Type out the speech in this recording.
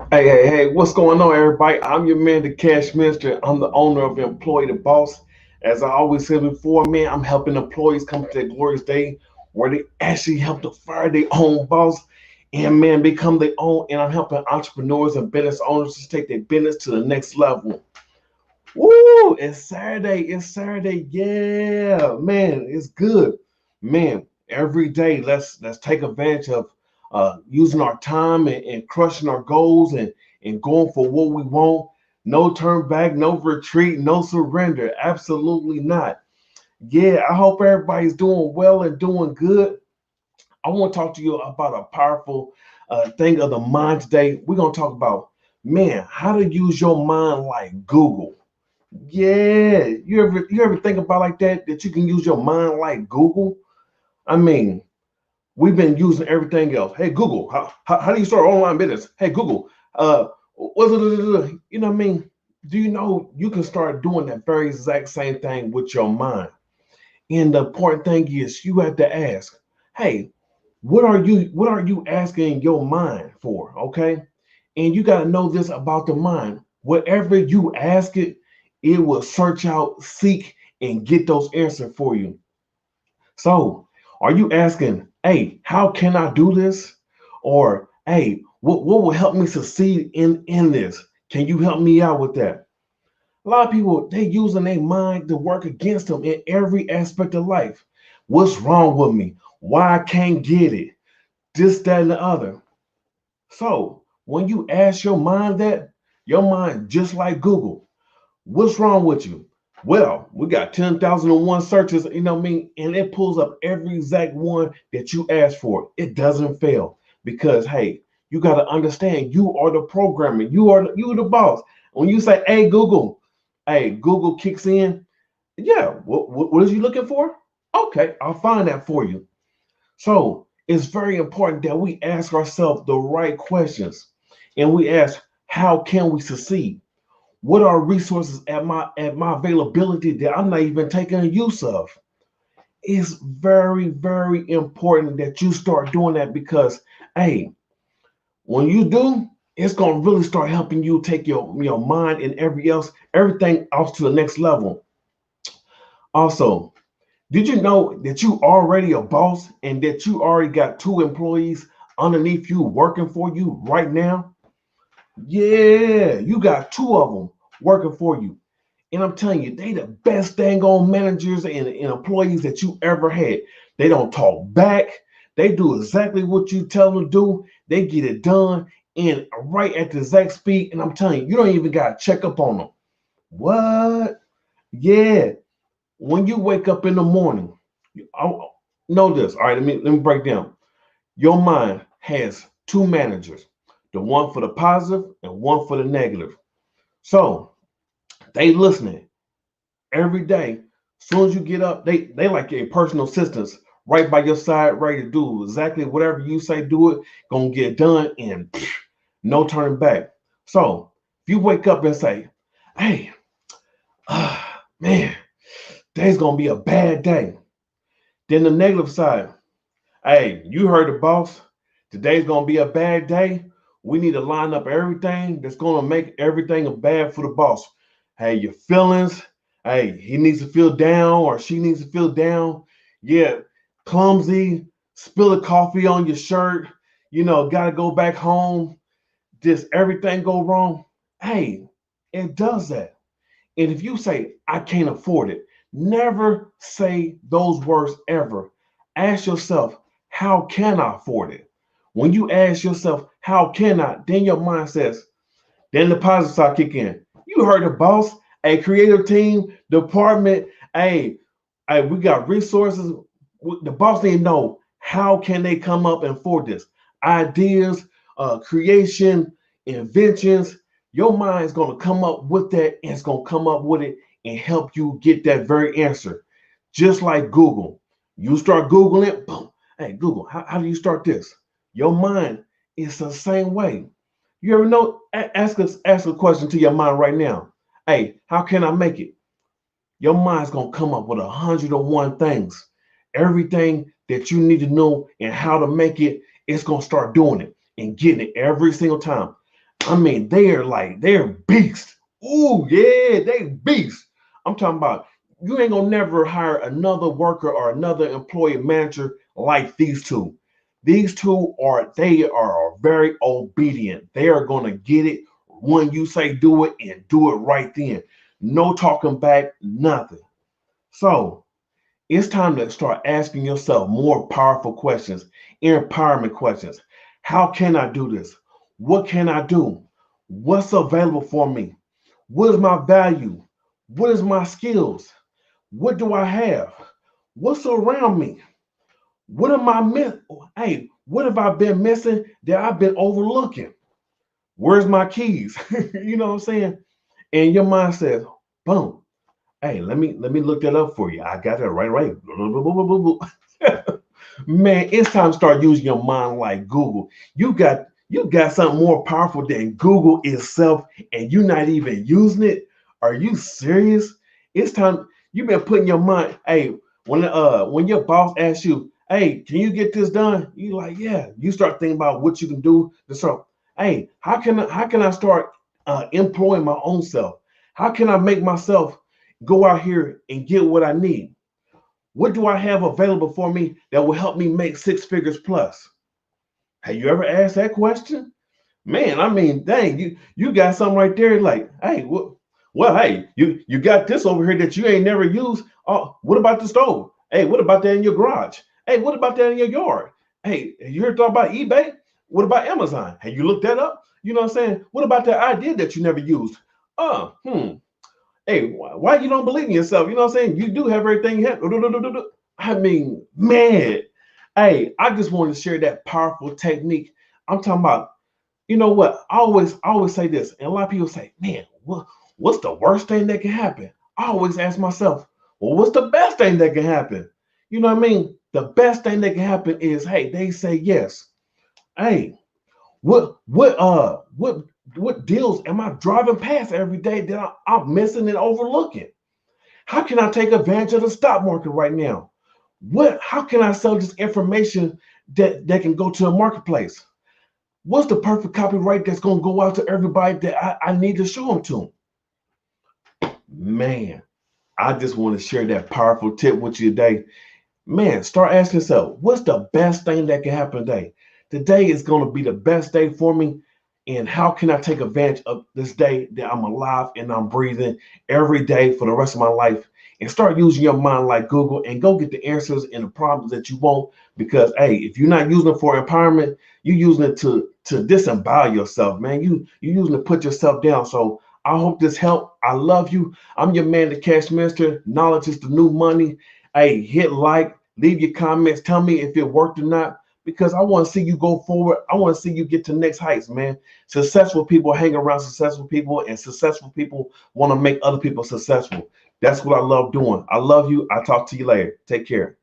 Hey, what's going on, everybody? I'm your man, the Cash Minister. I'm the owner of Employee the Boss. As I always said before, man, I'm helping employees come to that glorious day where they actually help to fire their own boss and, man, become their own. And I'm helping entrepreneurs and business owners to take their business to the next level. Woo! It's Saturday. It's Saturday. Yeah, man, it's good. Man, every day let's take advantage of using our time and crushing our goals and going for what we want. No turn back, no retreat, no surrender. Absolutely not. Yeah, I hope everybody's doing well and doing good. I want to talk to you about a powerful thing of the mind today. We're gonna talk about, man, how to use your mind like Google. Yeah, you ever think about like that you can use your mind like Google? I mean, we've been using everything else. Hey Google, how do you start online business? Hey Google, what's it? You know what I mean? Do you know you can start doing that very exact same thing with your mind? And the important thing is you have to ask, hey, what are you asking your mind for? Okay, and you got to know this about the mind. Whatever you ask it, it will search out, seek, and get those answers for you. So, are you asking, hey, how can I do this? Or, hey, what will help me succeed in this? Can you help me out with that? A lot of people, they using their mind to work against them in every aspect of life. What's wrong with me? Why I can't get it? This, that, and the other. So when you ask your mind that, your mind just like Google, what's wrong with you? Well, we got 10,001 searches, you know what I mean? And it pulls up every exact one that you asked for. It doesn't fail because, hey, you got to understand you are the programmer. You are the boss. When you say, hey, Google kicks in. Yeah, what is you looking for? Okay, I'll find that for you. So it's very important that we ask ourselves the right questions and we ask, how can we succeed? What are resources at my availability that I'm not even taking use of? It's very, very important that you start doing that because, hey, when you do, it's gonna really start helping you take your mind and everything else to the next level. Also, did you know that you already a boss and that you already got two employees underneath you working for you right now? Yeah, you got two of them working for you. And I'm telling you, they the best dang on managers and employees that you ever had. They don't talk back. They do exactly what you tell them to do. They get it done and right at the exact speed. And I'm telling you, you don't even got to check up on them. What? Yeah. When you wake up in the morning, I know this. All right, let me break down. Your mind has two managers, the one for the positive and one for the negative. So they listening every day. As soon as you get up, they like a personal assistants right by your side, ready to do exactly whatever you say. Do it, gonna get done, and no turning back. So if you wake up and say, "Hey, man, today's gonna be a bad day," then the negative side, "Hey, you heard the boss. Today's gonna be a bad day. We need to line up everything that's gonna make everything a bad for the boss. Hey, your feelings. Hey, he needs to feel down or she needs to feel down. Yeah, clumsy, spill a coffee on your shirt. Gotta go back home. Just everything go wrong. Hey, it does that. And if you say, I can't afford it, never say those words ever. Ask yourself, how can I afford it? When you ask yourself, how can I, then your mind says, then the positive side kick in. You heard the boss, a creative team, department, hey, we got resources. The boss need to know how can they come up and afford this. Ideas, creation, inventions. Your mind is going to come up with that and it's going to come up with it and help you get that very answer. Just like Google. You start Googling, boom. Hey, Google, how do you start this? Your mind is the same way. You ever know? Ask a question to your mind right now. Hey, how can I make it? Your mind's gonna come up with 101 things. Everything that you need to know and how to make it, it's gonna start doing it and getting it every single time. I mean, they're beasts. Ooh, yeah, they beasts. I'm talking about you ain't gonna never hire another worker or another employee manager like these two. These two they are very obedient. They are gonna get it when you say do it and do it right then. No talking back, nothing. So it's time to start asking yourself more powerful questions, empowerment questions. How can I do this? What can I do? What's available for me? What is my value? What is my skills? What do I have? What's around me? What am I miss? Hey, what have I been missing that I've been overlooking? Where's my keys? You know what I'm saying? And your mind says, boom. Hey, let me look that up for you. I got that right. Man, it's time to start using your mind like Google. You got something more powerful than Google itself, and you're not even using it. Are you serious? It's time. You've been putting your mind. Hey, when your boss asks you, hey, can you get this done? You like, yeah. You start thinking about what you can do to start. Hey, how can I start employing my own self? How can I make myself go out here and get what I need? What do I have available for me that will help me make six figures plus? Have you ever asked that question? Man, I mean, dang, you got something right there. Like, hey, well, hey, you got this over here that you ain't never used. Oh, what about the stove? Hey, what about that in your garage? Hey, what about that in your yard? Hey, have you ever thought about eBay? What about Amazon? Have you looked that up? You know what I'm saying? What about that idea that you never used? Hey, why you don't believe in yourself? You know what I'm saying? You do have everything you have. I mean, man, hey, I just wanted to share that powerful technique. I'm talking about, you know what? I always say this, and a lot of people say, man, what's the worst thing that can happen? I always ask myself, well, what's the best thing that can happen? You know what I mean? The best thing that can happen is, hey, they say yes. Hey, what deals am I driving past every day that I'm missing and overlooking? How can I take advantage of the stock market right now? How can I sell this information that can go to a marketplace? What's the perfect copyright that's going to go out to everybody that I need to show them to? Man, I just want to share that powerful tip with you today. Man, start asking yourself, what's the best thing that can happen today? Today is going to be the best day for me. And how can I take advantage of this day that I'm alive and I'm breathing every day for the rest of my life? And start using your mind like Google and go get the answers and the problems that you want. Because hey, if you're not using it for empowerment, you're using it to disembowel yourself, man. You're using it to put yourself down. So I hope this helped. I love you. I'm your man, the Cash Minister. Knowledge is the new money. Hey, hit like, leave your comments, tell me if it worked or not, because I want to see you go forward. I want to see you get to next heights, man. Successful people hang around successful people, and successful people want to make other people successful. That's what I love doing. I love you. I'll talk to you later. Take care.